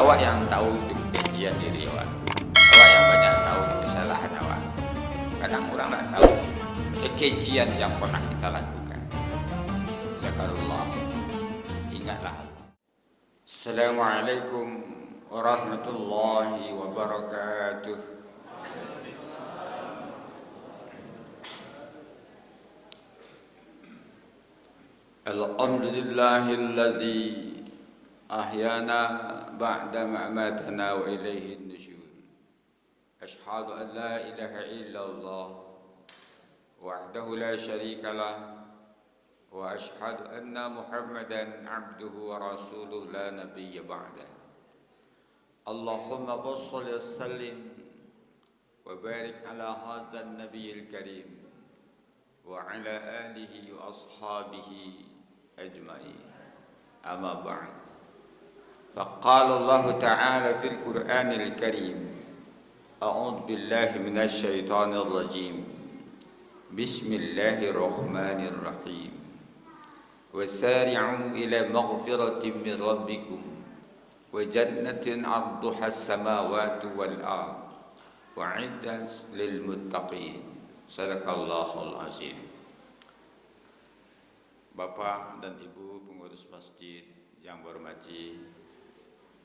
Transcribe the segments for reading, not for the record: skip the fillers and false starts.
awak yang tahu itu kekejian diri awak. Awak yang banyak tahu kesalahan awak. Kadang orang tak tahu kekejian yang pernah kita lakukan. Zakarullah, ingatlah Allah. Assalamualaikum warahmatullahi wabarakatuh. Alhamdulillahillazi ahyana ba'da ma'amatana wa ilaihin nusyur. Ashhadu an la ilaha illallah wahdahu la syarika lah wa ashhadu anna Muhammadan abduhu wa rasuluh la nabiyya ba'dah. Allahumma shalli wa sallim wa barik ala hadzal nabiyil karim wa ala alihi wa ashabihi ajma'in. Amma ba'd. Faqala Allah Ta'ala fil Qur'anil Karim. A'udzu billahi minasy syaithanir rajim. Bismillahirrahmanirrahim. Wasari'u ila maghfiratin min rabbikum wa jannatin 'arduha as-samawati wal ardh wa'iddat lil muttaqin. Sadaqallahul azim. Bapak dan Ibu pengurus masjid yang berhormati,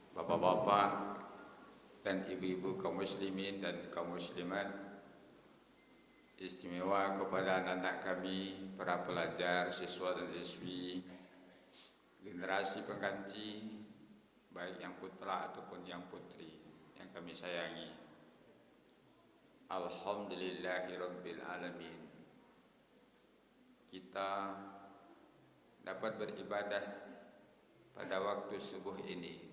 bapak-bapak dan ibu-ibu kaum muslimin dan kaum muslimat, istimewa kepada anak-anak kami, para pelajar, siswa dan siswi, generasi pengganti, baik yang putra ataupun yang putri yang kami sayangi. Alhamdulillahirabbil alamin. Kita dapat beribadah pada waktu subuh ini.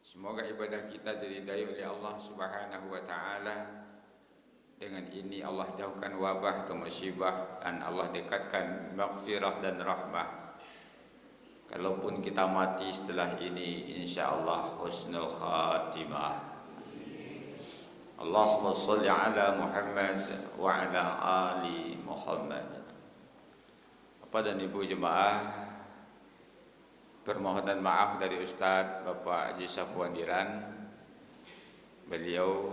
Semoga ibadah kita diridai oleh Allah Subhanahu wa taala. Dengan ini Allah jauhkan wabah atau musibah dan Allah dekatkan maghfirah dan rahmah. Kalaupun kita mati setelah ini, insyaallah husnul khatimah. Allahumma shalli ala Muhammad wa ala ali Muhammad. Bapak dan Ibu jemaah, permohonan maaf dari Ustadz Bapak Haji Safwan Diran. Beliau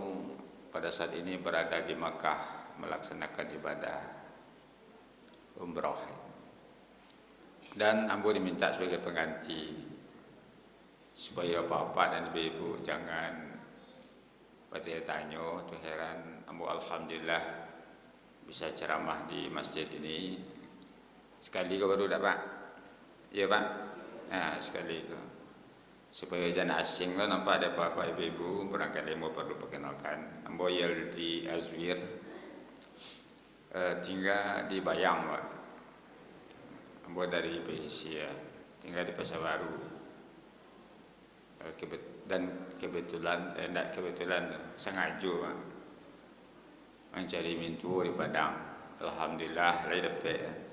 pada saat ini berada di Makkah melaksanakan ibadah umrah. Dan ambo diminta sebagai pengganti supaya bapak dan ibu jangan bertanya tu heran. Ambo alhamdulillah bisa ceramah di masjid ini. Sekali kau baru dapat, ya Pak. Nah sekali itu supaya jangan asing lah nampak ada bapak ibu barangkali mau perlu perkenalkan. Ambo Yaldi Azwir, tinggal di Bayang Pak. Ambo dari Indonesia, tinggal di Pasar Baru. Dan kebetulan, tidak kebetulan sengaja Pak, mencari mintu di Padang. Alhamdulillah lagi dapat.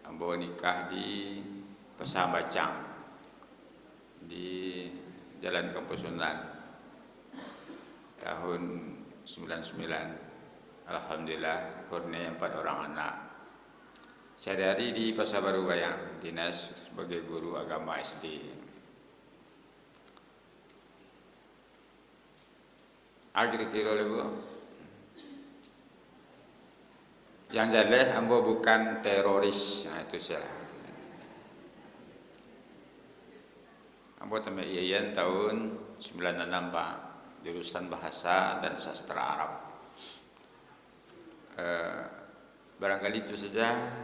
Ambo nikah di Pasar Bacang di Jalan Kampusunan tahun 99. Alhamdulillah kurnia 4 orang anak. Saya dari di Pasar Baru Bayang, dinas sebagai guru agama SD. Agri kira lebu. Yang jelas ambo bukan teroris. Nah itu salah. Ambo tamat IAIN tahun 96 Pak, jurusan Bahasa dan Sastra Arab. Barangkali itu saja.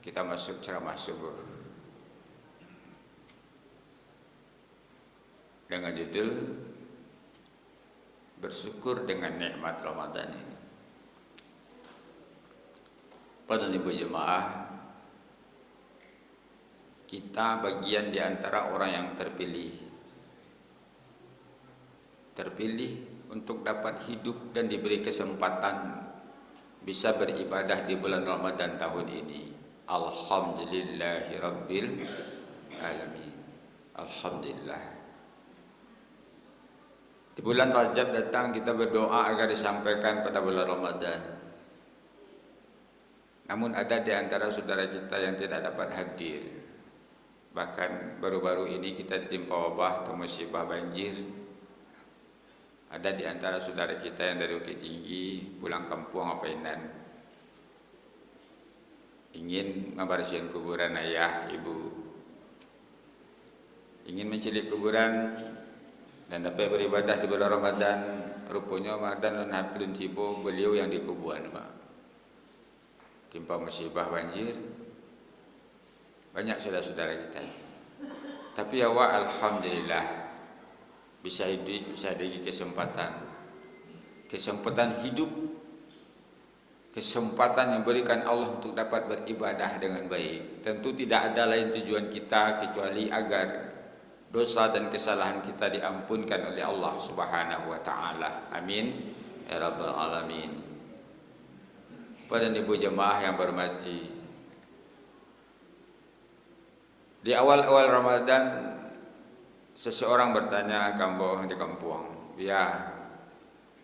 Kita masuk ceramah subuh dengan judul bersyukur dengan nikmat Ramadan ini. Pada ibu jemaah, kita bagian di antara orang yang terpilih untuk dapat hidup dan diberi kesempatan bisa beribadah di bulan Ramadan tahun ini. Alhamdulillahirabbil alamin. Alhamdulillah. Di bulan Rajab datang kita berdoa agar disampaikan pada bulan Ramadan. Namun ada di antara saudara kita yang tidak dapat hadir. Bahkan baru-baru ini kita ditimpa wabah atau musibah banjir. Ada di antara saudara kita yang dari Bukit Tinggi pulang kampung Apainan, ingin membersihkan kuburan ayah, ibu, ingin mencelik kuburan dan dapat beribadah di bulan Ramadan. Rupanya Ramadan dan tiba beliau yang dikuburan, timpa musibah banjir. Banyak saudara-saudara kita. Tapi awak alhamdulillah bisa hidup, bisa ada kesempatan hidup, kesempatan yang berikan Allah untuk dapat beribadah dengan baik. Tentu tidak ada lain tujuan kita kecuali agar dosa dan kesalahan kita diampunkan oleh Allah Subhanahu wa taala. Amin ya rabbal alamin. Pada ibu jemaah yang berhormati, di awal-awal Ramadan seseorang bertanya kamboh di kampung, ya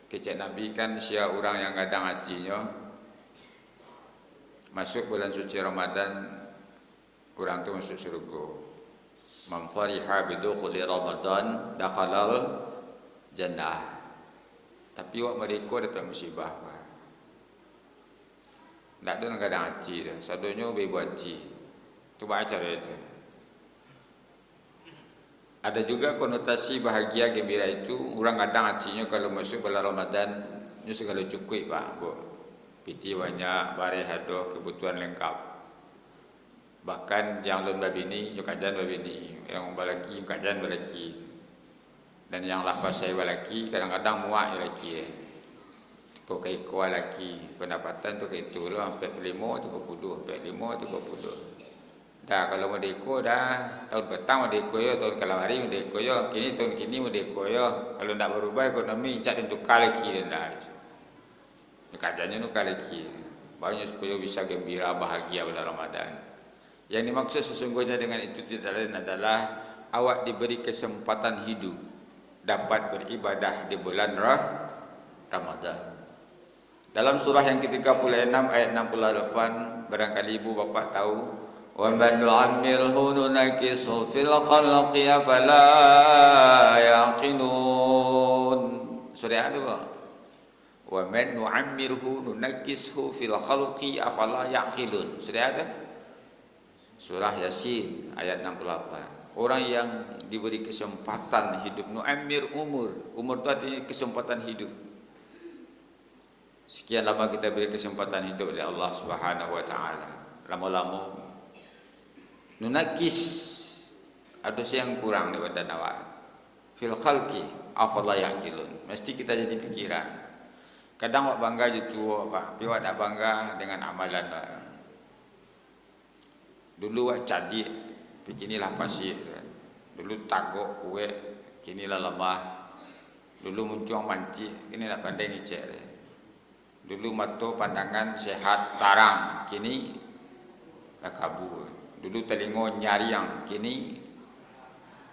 kecek Nabi kan sia orang yang kadang hatinya masuk bulan suci Ramadan orang tu masuk surga. Man fariha bidukhuli Ramadan dakhalal jannah. Tapi wak mereka dapat musibah. Tak ada nak kadang hati dah. Sadonya berbuat hati. Cuba acara itu. Ada juga konotasi bahagia gembira itu. Orang kadang hatinya kalau masuk bulan Ramadan ini segala cukup pak. Piti banyak, bareh hadoh, kebutuhan lengkap. Bahkan yang lon babini, yo kajan babini, yang balaki, kajan balaki. Dan yang lapas saya balaki, kadang-kadang muak yo laki. Kau kai kuah laki, pendapatan tu kayak itulah, 45, 30, 45, 30. Dah kalau mau deko dah, tahun petang mau deko yo, tahun kalawari mau deko yo, kini tahun kini mau deko yo. Kalau ndak berubah ekonomi, cak tentu laki dah. Kajannya nu laki. Banyak supaya bisa gembira bahagia bulan Ramadan. Yang dimaksud sesungguhnya dengan itu tidak lain adalah awak diberi kesempatan hidup dapat beribadah di bulan Ramadan. Dalam surah yang ke-36 ayat 68 barangkali ibu bapa tahu, wa man nu'ammirhu nunakkisu fil khalqi afala yaqilun. Surah ada apa? Wa man nu'ammirhu nunakkishu fil khalqi afala yaqilun. Surah ada? Surah Yasin ayat 68. Orang yang diberi kesempatan hidup, nu'ammir umur itu artinya kesempatan hidup. Sekian lama kita beri kesempatan hidup oleh Allah Subhanahu wa taala. Lama-lama nunakis ada yang kurang di badan awak. Fil khalqi afala yaqilun. Mesti kita jadi pikiran. Kadang awak bangga je tua pak, tapi awak tak bangga dengan amalan awak. Dulu awak cadik, kinilah pasir. Dulu tagok kue, kinilah lemah. Dulu muncuang mancik, kini nak pandai ngecek. Dulu mata pandangan sehat tarang, kini dah kabur. Dulu telinga nyariang, kini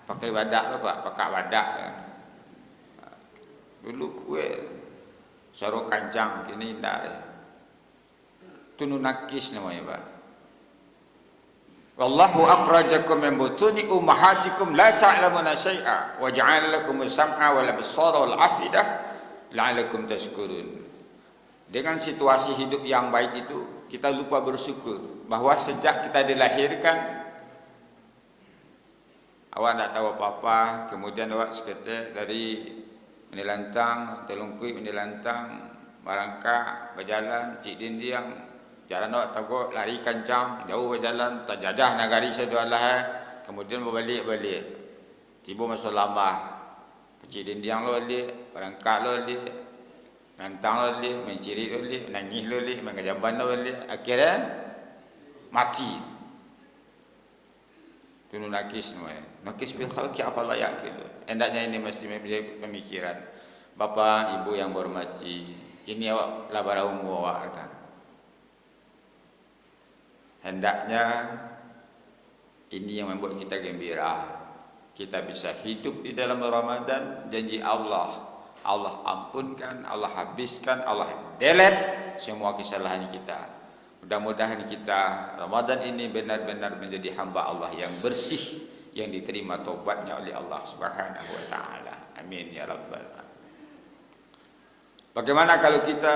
pakai badak lah pak, pakai badak. Dulu kue sarung kancang, kini dah. Itu nunakis namanya pak. Wallahu akhrajakum min butuni ummahatikum la ta'lamuna syai'a wa ja'ala lakum as-sam'a wal absara wal afidah la'allakum tashkurun. Dengan situasi hidup yang baik itu kita lupa bersyukur bahwa sejak kita dilahirkan awak tak tahu apa-apa, kemudian awak seketika dari menilantang, telungkuit menilantang, merangkak, berjalan, cik dindiang, jalan awak takut lari kancang, jauh berjalan, tak jajah nagari sedualah, kemudian berbalik-balik. Tiba masa lama, cik dindiang lo balik, merangkak lo balik, nantang lo balik, menciri lo balik, menangis lo balik, mengajaban lo balik, akhirnya mati. Itu nakis namanya. Nakis bil khalqi afala yaqilun. Hendaknya ini mesti menjadi pemikiran. Bapak, ibu yang berhormati, kini awak labara umur awak kata. Hendaknya ini yang membuat kita gembira. Kita bisa hidup di dalam Ramadan, janji Allah. Allah ampunkan, Allah habiskan, Allah delete semua kesalahan kita. Mudah-mudahan kita Ramadan ini benar-benar menjadi hamba Allah yang bersih, yang diterima taubatnya oleh Allah Subhanahu wa taala. Amin ya rabbal alamin. Bagaimana kalau kita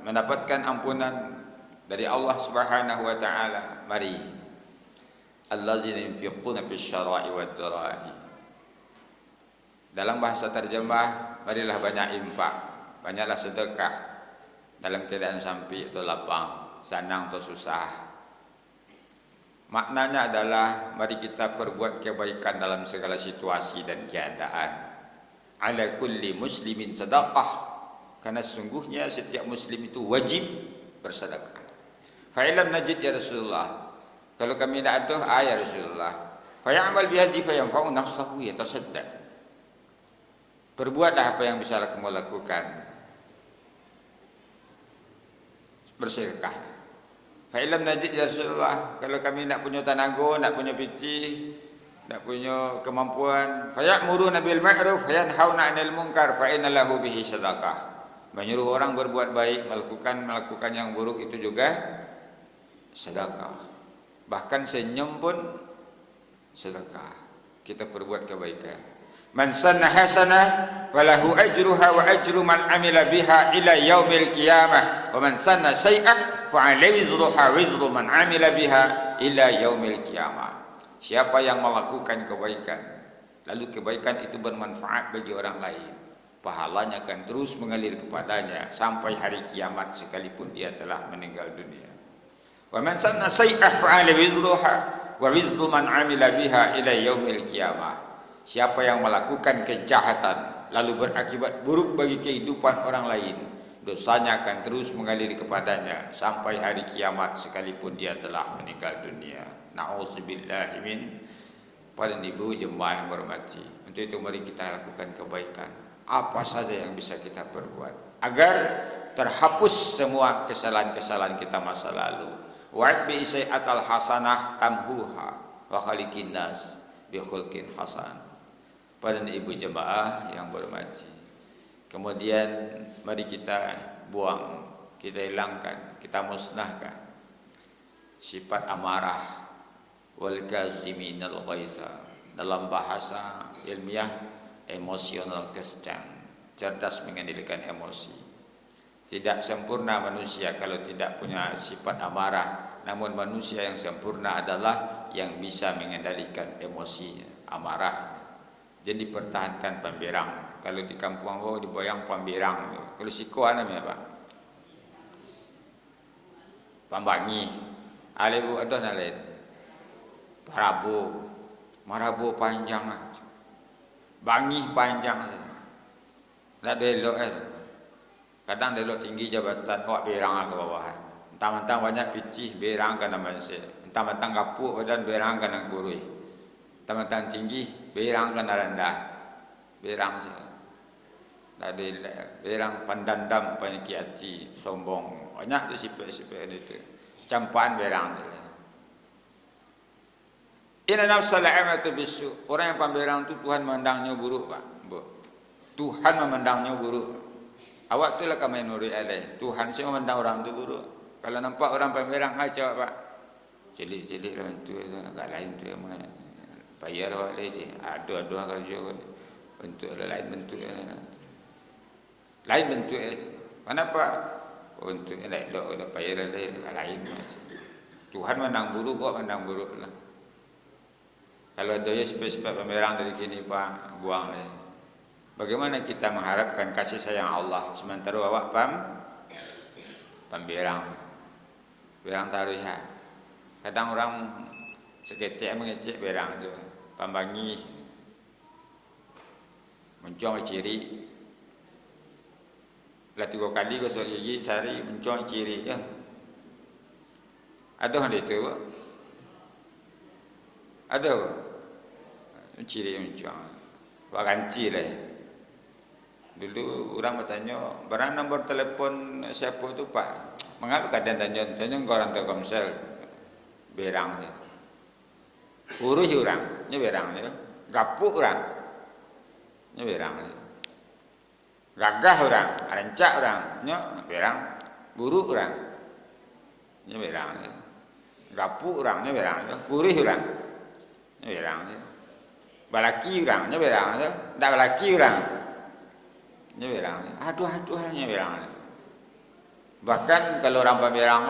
mendapatkan ampunan dari Allah Subhanahu wa taala? Mari. Alladzina yunfiquna bisyara'i wad dharai. Dalam bahasa terjemah, marilah banyak infak, banyaklah sedekah dalam keadaan sampi atau lapang, senang atau susah. Maknanya adalah mari kita perbuat kebaikan dalam segala situasi dan keadaan. Ala kulli muslimin sadaqah, karena sungguhnya setiap muslim itu wajib bersedekah. Fa illam najid ya Rasulullah, kalau kami tidak ada ya Rasulullah, fa ya'mal bihadi fa yanfa'u nafsahu yatasaddaq. Berbuatlah apa yang bisa kamu lakukan, bersedekah. Fa illam najid ya Rasulullah, kalau kami tidak punya tenaga, tidak punya piti, tidak punya kemampuan, fa ya'muruna bil ma'ruf wa yanhauna 'anil munkar fa inna lahu bihi sadaqah. Menyuruh orang berbuat baik, melakukan yang buruk itu juga sedekah. Bahkan senyum pun sedekah. Kita perbuat kebaikan. Man sanna hasanah falahu ajruha wa ajru man amila biha ila yaumil qiyamah wa man sanna sayyi'ah fa alayhi wizruha wizru man amila biha ila yaumil qiyamah. Siapa yang melakukan kebaikan lalu kebaikan itu bermanfaat bagi orang lain, pahalanya akan terus mengalir kepadanya sampai hari kiamat sekalipun dia telah meninggal dunia. Wa man sanna sayyi'ah fa alayhi wizruha wa wizru man amila biha ila yaumil qiyamah. Siapa yang melakukan kejahatan lalu berakibat buruk bagi kehidupan orang lain, dosanya akan terus mengalir kepadanya sampai hari kiamat sekalipun dia telah meninggal dunia. Na'udzubillahi min. Pada ibu jemaah yang berhormati, untuk itu mari kita lakukan kebaikan apa saja yang bisa kita perbuat agar terhapus semua kesalahan-kesalahan kita masa lalu. Wa'id bi sayyi'atal hasanah tamhuha wa khaliqin nas bi khulqin hasan. Pada ibu jemaah yang berhormati, kemudian mari kita buang, kita hilangkan, kita musnahkan sifat amarah wal kaziminal ghaiza. Dalam bahasa ilmiah, emosional kesencang, cerdas mengendalikan emosi. Tidak sempurna manusia kalau tidak punya sifat amarah, namun manusia yang sempurna adalah yang bisa mengendalikan emosinya, amarahnya. Jadi pertahankan pamberang. Kalau di kampung bawah diboyang pamberang. Kalau siko ana apa? Pambangi. Alebu ada nalain. Parabu. Marabu panjang aja. Bangi panjang saja. Nak delok kadang delok tinggi jabatan awak berang ke bawah. Mentang-mentang banyak picih berang kan manusia. Mentang-mentang kapuk badan berang kan gurui. Mentang-mentang tinggi berang kan rendah. Berang saja. Tadi berang pandandam paniki hati sombong. Banyak tu sifat-sifat itu. Campaan berang tu. Inna nafsal amatu bisu. Orang yang pamberang tu Tuhan memandangnya buruk, Pak. Tuhan memandangnya buruk. Awak tu lah kami nuri alaih. Tuhan sih memandang orang tu buruk. Kalau nampak orang pamberang aja, Pak. Celik-celik lah bentuk itu, agak lain tu yang mana. Bayar awak je. Ada kerja bentuk lain bentuk lain bentuk. Kenapa? Untuk lain dah bayar lain macam. Tuhan memandang buruk, kok memandang buruk lah. Kalau ada ya sebab pemerang dari sini Pak, buang lah. Bagaimana kita mengharapkan kasih sayang Allah sementara awak pemberang taruh. Kadang orang seketik mengecek berang tu, pambangi, mencong ciri. Lah 3 kali gosok gigi sehari mencong ciri ya. Ada hal itu, Pak? Ada apa? Ciri mencong. Pak ganti lah. Dulu orang bertanya, barang nombor telefon siapa tu Pak? Mengapa kadang tanya orang Telkomsel berang je. Urus orang, ni berang je. Gapuk orang, ni berang je. Gagah orang, rancak orang, ni berang. Buruk orang, nya berang. Gapuk orang nya berang, kurih orang. Nya berang. Balaki orang nya berang, ndak balaki orang. Nya berang. Aduh-aduhnya berang. Bahkan kalau orang berang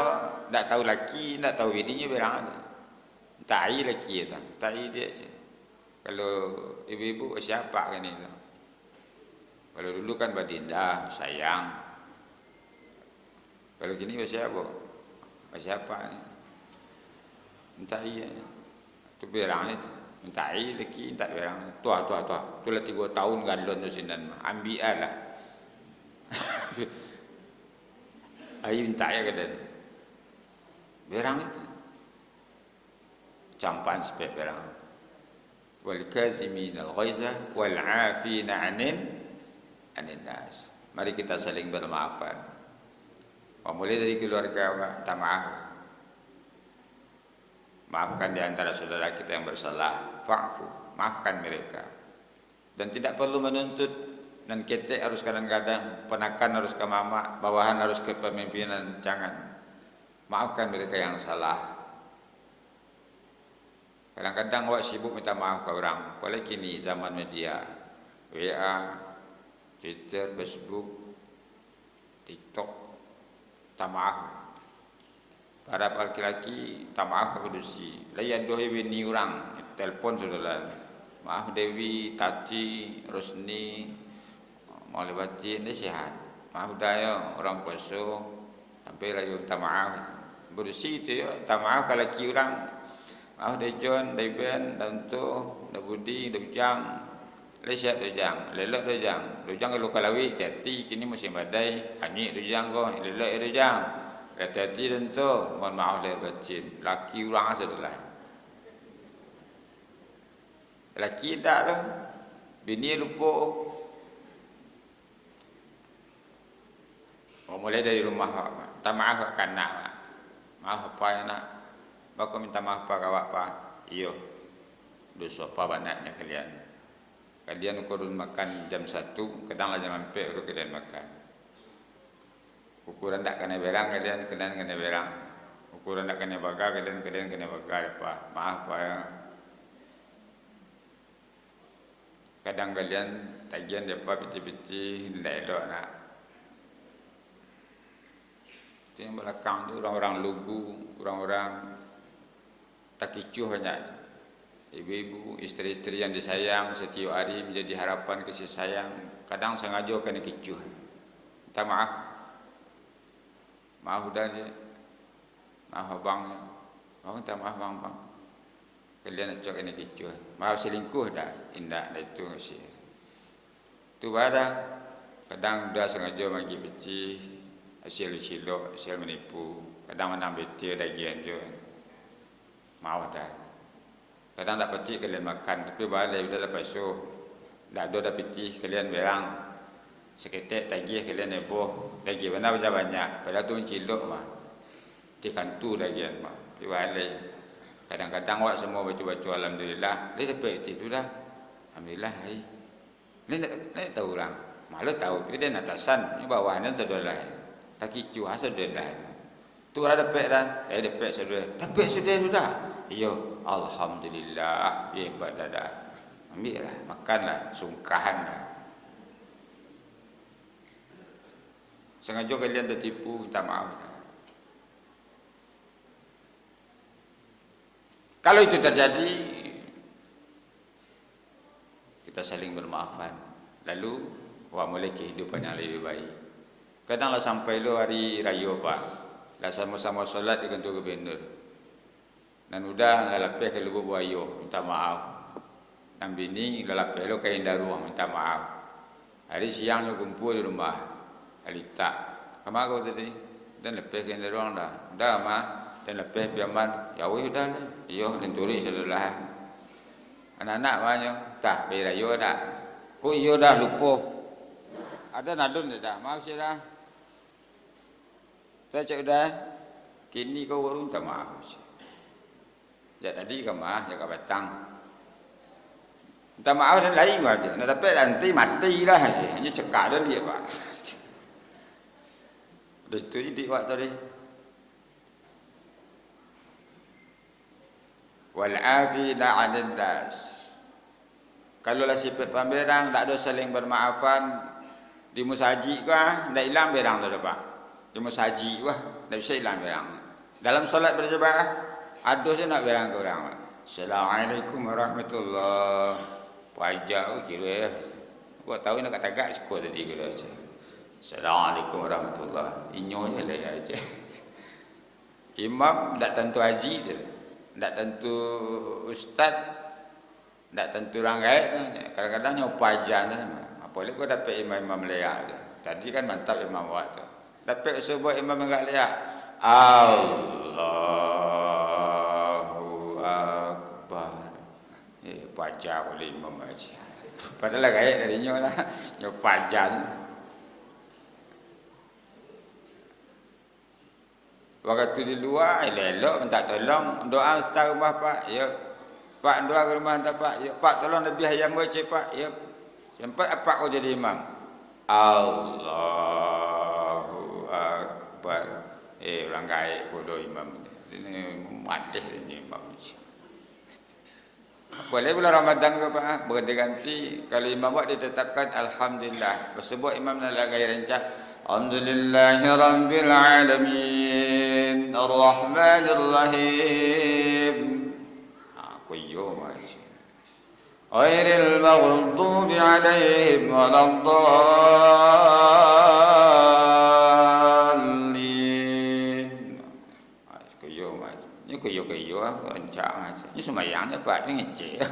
ndak tahu laki, ndak tahu bininya berang. Tai laki itu, tai dia je. Kalau ibu-ibu siapa kan itu? Kalau dulu kan badinda, sayang. Kalau kini siapa? Siapa ni? Entah iya. Tu berang itu. Entah iya lagi, entah berang. Tua. Tu lah 3 tahun galon tu sinan mah. Ambil lah. Ayu entah ya kadan. Berang itu. Campan sepek berang. Wal kaziminal ghaiza wal 'afina 'anin nas. Mari kita saling bermaafan. Mulai dari keluarga, minta maaf. Maafkan di antara saudara kita yang bersalah. Fa'fu, maafkan mereka. Dan tidak perlu menuntut dan ketek harus kadang-kadang, penakan harus ke mama, bawahan harus ke pemimpinan. Jangan. Maafkan mereka yang salah. Kadang-kadang awak sibuk minta maaf ke orang. Apalagi kini zaman media, WA, Twitter, Facebook, TikTok, minta maaf. Para laki-laki minta maaf kepada si. Layan doa bini orang, telefon saudara. Maaf Dewi, Tati, Rosni, mau lewatin dia sihat. Maaf daya orang puasa, sampai lagi minta maaf. Bersih tu ya, minta maaf kalau laki orang. Maaf dari John, dari Ben, dari Unto, dari Budi, dari Ujang. Lesiat Dojang, lelak Dojang. Dojang kalau kalawi, hati kini musim badai. Hanyik Dojang kau, lelak Dojang. Hati-hati tentu, mohon maaf lahir batin. Laki orang adalah. Laki tak dah. Bini lupa. Mulai dari rumah, minta maaf kat kanak. Maaf apa yang nak. Baku minta maaf pak awak pak. Iyo. Dosa apa banyaknya kalian. Kalian ukurun makan jam 1, kadang lah jam 4 baru kalian makan. Ukuran tak kena berang kalian kena berang. Ukuran tak kena baga kalian kena baga apa. Maaf pak ya. Kadang kalian tagihan depa piti-piti ndak elok nak. Di belakang tu orang-orang lugu, orang-orang tak kicuh banyak. Ibu-ibu, istri-istri yang disayang setiap hari menjadi harapan kasih sayang. Kadang sengaja kena kicuh. Minta maaf. Maaf dah je. Maaf abang. Abang minta maaf bang. Kalian nak cakap kena kicuh. Maaf selingkuh dah. Indah dah itu sih. Tu pada kadang dah sengaja bagi beti hasil silok, hasil menipu. Kadang menang beti dagian je. Maaf dah. Kadang tak peti kalian makan, tapi balai sudah dapat suh. Tak ada dah peti kalian berang. Seketek tagih kalian heboh. Lagi mana banyak. Padahal tu menciluk mah. Dikantu lagi mah. Tapi balai. Kadang-kadang awak semua baca-baca alhamdulillah. Dia dapat itu dah. Alhamdulillah lagi. Dia tahu orang. Malu tahu, tapi dia atasan. Ini bawahan saudara. Tak kicu saudara. Tu ada dapat dah. Dapat saudara. Dapat saudara. Iyo, alhamdulillah, hebat dah. Ambillah, makanlah, sungkahanlah. Sengaja kalian tertipu, minta maaf. Kalau itu terjadi, kita saling bermaafan. Lalu, mulai kehidupan yang lebih baik. Kadanglah sampai lo hari raya pak, lah sama-sama solat di kantor gubernur. Dan udah lalapeh ke lubu buayo, minta maaf. Dan bini lalapeh lo kain daruah, minta maaf. Hari siang lo kumpul di rumah, alita. Kemana kau tadi? Dan lepeh kain daruah dah. Dah mah, dan lepeh piaman. Ya wih dah lah. Iyo, lenturi saudara. Anak-anak banyak, tak bayar yo dah. Oh iyo dah lupa. Ada nadun dah. Maaf sih dah. Saya cek dah. Kini kau baru minta maaf sih. Ya tadi ke mah, ya ke batang. Minta maaf dan lain aja. Nak dapat nanti mati lah aja. Hanya cekak dah dia pak. Itu idik waktu tadi. wal afina 'anil nas. Kalau lah sifat pemberang tak ada saling bermaafan di musaji kah ndak hilang berang tu dapat. Di musaji wah ndak bisa hilang berang. Dalam solat berjemaah ada je nak berang ke orang. Assalamualaikum warahmatullahi. Pajak kira gua tahu nak kata gak sekolah tadi kira aja. Assalamualaikum warahmatullahi. Inyonya lah aja. Imam tak tentu haji tu. Tak tentu ustaz. Tak tentu orang gaib. Kadang-kadang nyopa ajan sama. Apalagi kau dapat imam-imam leak tu. Tadi kan mantap imam awak tu. Dapat sebuah imam yang leak. Allahu Akbar. Baca boleh imam aja. Padahal gaib darinya lah. Nyopa ajan. Waktu di luar, elok minta tolong. Doa setara rumah pak. Ya. Pak doa ke rumah tak pak. Ya, pak tolong lebih ayam baca pak. Ya. Sempat apa kau jadi imam? Allahu Akbar. Orang gaib bodoh imam. Ini madih ini imam. Boleh pula Ramadan ke pak? Berganti-ganti. Kalau imam buat ditetapkan alhamdulillah. Sebab imam nak gaya rencak. Alhamdulillahi rabbil alamin. Ar-Rahmanir-Rahim. Kuyo macam. Ghairil maghdubi alaihim waladdallin. Kuyo macam. Ni kuyo encak macam. Ni sembahyang dapat ni ngecek.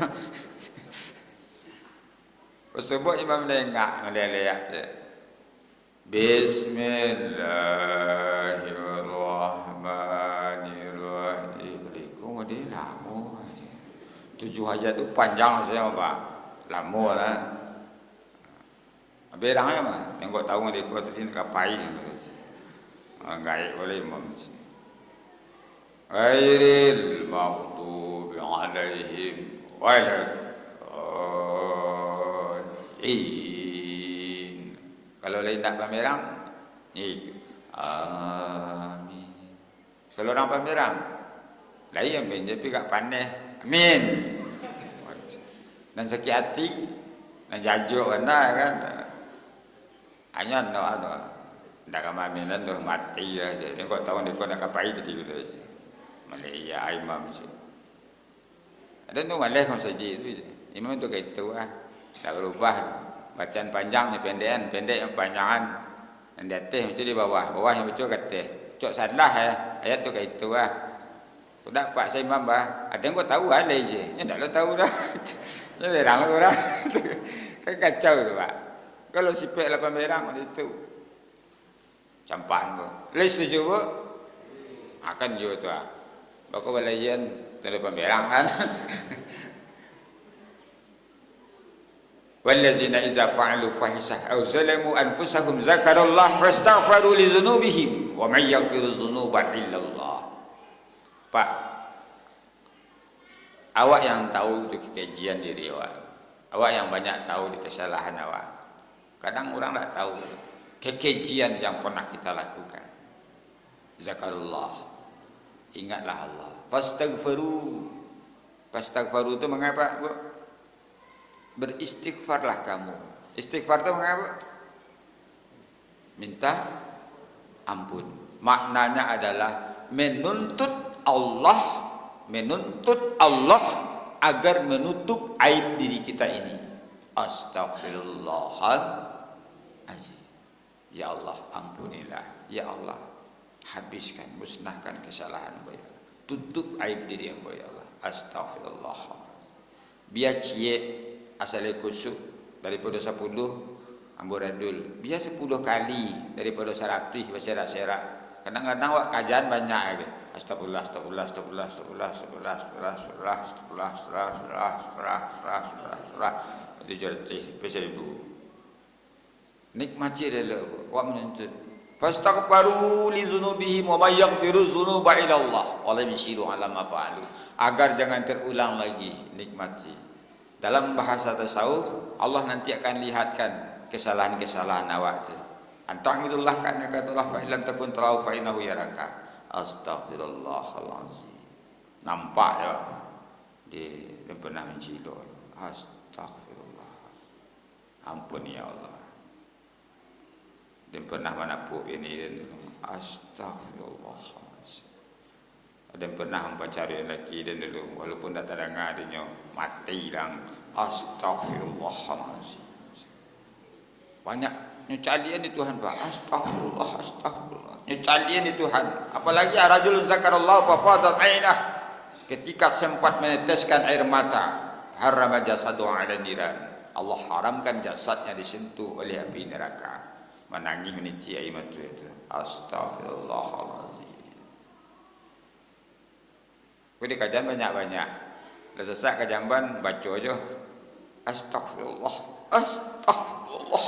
Sebab imam lengak ngeleleak tu. Bismillahirrahmanirrahim. Kau dia lama. 7 ayat tu panjang saya apa? Lama lah. Berangnya mah, yang kau tahu dia kau tadi nak kapai ni. Gaib boleh imam. Ghairil maghdubi alaihim waladdallin. Kalau lain tak pamerang, itu. Amin. Kalau orang pamerang, lain amin tapi kat pandai. Amin. Dan sakit hati, dan jajuk mana kan? Hanya doa tu. Dah kami aminan tu mati aja. Dia kau tahu dia kau nak kapai betul tu aja. Malaysia imam je. Ada tu Malay kau saji tu je. Imam tu kayak itu ah. Tak berubah. Bacaan panjang ni pendek yang panjangan. Dan di atas macam di bawah. Bawah yang betul kata. Cok salah ya. Ayat tu kayak itu ah. Sudah Pak saya imam bah. Ada yang kau tahu ah leh je. Yang tak lo tahu dah. Ni berang orang. Kan kacau tu Pak. Kalau sipek 8 berang itu. Campahan tu. Leh setuju bu? Akan juga tu ah. Bako balayan 8 berang kan. Wallazina idza fa'alu fahisah aw zalamu anfusahum zakarallah fastaghfiru li dzunubihim wa may yaghfiru dzunuba illa Allah. Pak, awak yang tahu tu kekajian diri awak. Awak yang banyak tahu di kesalahan awak. Kadang orang tak tahu kekajian yang pernah kita lakukan. Zakarullah. Ingatlah Allah. Fastaghfiru. Fastaghfiru itu mengapa, Bu? Beristighfarlah kamu. Istighfar itu mengapa? Minta ampun. Maknanya adalah menuntut Allah agar menutup aib diri kita ini. Astaghfirullahaladzim. Ya Allah, ampunilah. Ya Allah, habiskan, musnahkan kesalahan ya Allah. Tutup aib diri yang ya Allah. Astaghfirullahaladzim. Biar cie asal khusyuk daripada 10 amburadul. Biar 10 kali daripada 100 berserak-serak. Kadang-kadang awak kajian banyak lagi. Astagfirullah, astagfirullah, astagfirullah, astagfirullah, astagfirullah, astagfirullah, astagfirullah, astagfirullah, astagfirullah, astagfirullah. Itu jadi pasal ibu. Nikmati dia awak menuntut. Fastaghfiru li dzunubihim wa may yaghfiru dzunuba illa Allah wa lam yusiru ala ma fa'alu. Agar jangan terulang lagi, nikmati. Dalam bahasa tasawuf, Allah nanti akan lihatkan kesalahan-kesalahan awak tu. Anta'idullah ka'annaka tarah fa illam takun tarahu fa innahu yaraka. Astaghfirullahalazim. Nampak ya. dia pernah mencilor. Astagfirullah. Ampun ya Allah. Dia pernah menapuk ini dan astagfirullah. Ada yang pernah mencari lelaki dan dulu walaupun tak terdengar dia mati lang. Astagfirullahaladzim. Banyak nyecalian di Tuhan Pak. Astagfirullah, astagfirullah. Nyecalian di Tuhan. Apalagi rajulun zakarallahu fa fadat ainah. Ketika sempat meneteskan air mata, harama jasadu ala niran. Allah haramkan jasadnya disentuh oleh api neraka. Menangis meniti air mata itu. Astagfirullahaladzim. Jadi kajian banyak-banyak. Dah sesak kajamban baca aja. Astagfirullah, astagfirullah,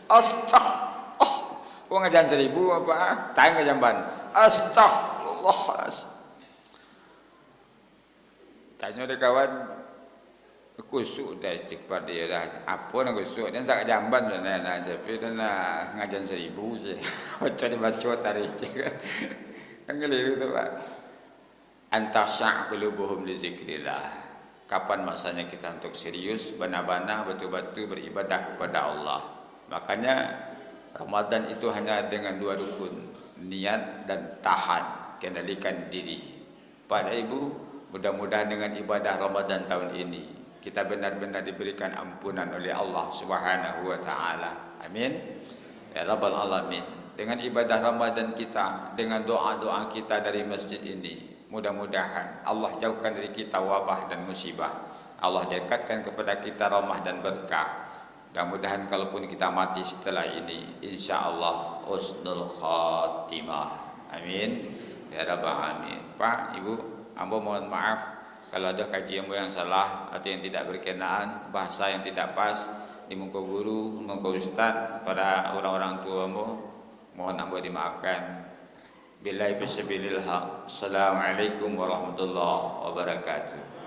astagfirullah. Kau ngajan 1000 apa? Tanya kajamban. Astagfirullah. Tanya dia kawan, kusuk dah istighfar dia dah. Apa nak kusuk? Dan sak kajamban sana tapi dan ngajan 1000 je. Baca dibaca tarik je kan. Kan keliru tu Pak. Antasya' qulubuhum li zikrillah. Kapan masanya kita untuk serius benar-benar betul-betul beribadah kepada Allah. Makanya Ramadan itu hanya dengan 2 rukun, niat dan tahan, kendalikan diri. Pada Ibu, mudah-mudahan dengan ibadah Ramadan tahun ini kita benar-benar diberikan ampunan oleh Allah Subhanahu wa taala. Amin. Ya rabbal alamin. Dengan ibadah Ramadan kita, dengan doa-doa kita dari masjid ini, mudah-mudahan Allah jauhkan dari kita wabah dan musibah. Allah dekatkan kepada kita rahmah dan berkah. Mudah-mudahan kalaupun kita mati setelah ini, insya-Allah husnul khatimah. Amin. Ya rabbal alamin. Pak, Ibu, hamba mohon maaf kalau ada kajian yang salah atau yang tidak berkenaan, bahasa yang tidak pas di muka guru, muka ustaz, pada orang-orang tua mohon hamba dimaafkan. Billahi bisabilillah. Assalamualaikum warahmatullahi wabarakatuh.